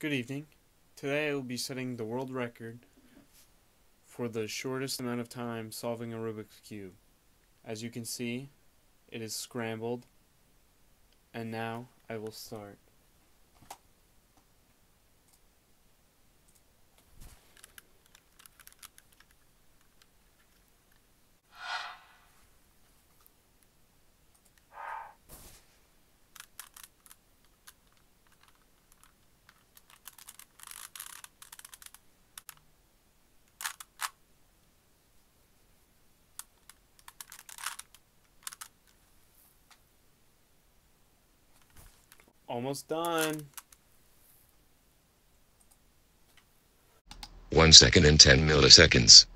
Good evening. Today I will be setting the world record for the shortest amount of time solving a Rubik's Cube. As you can see, it is scrambled, and now I will start. Almost done. 1 second and 10 milliseconds.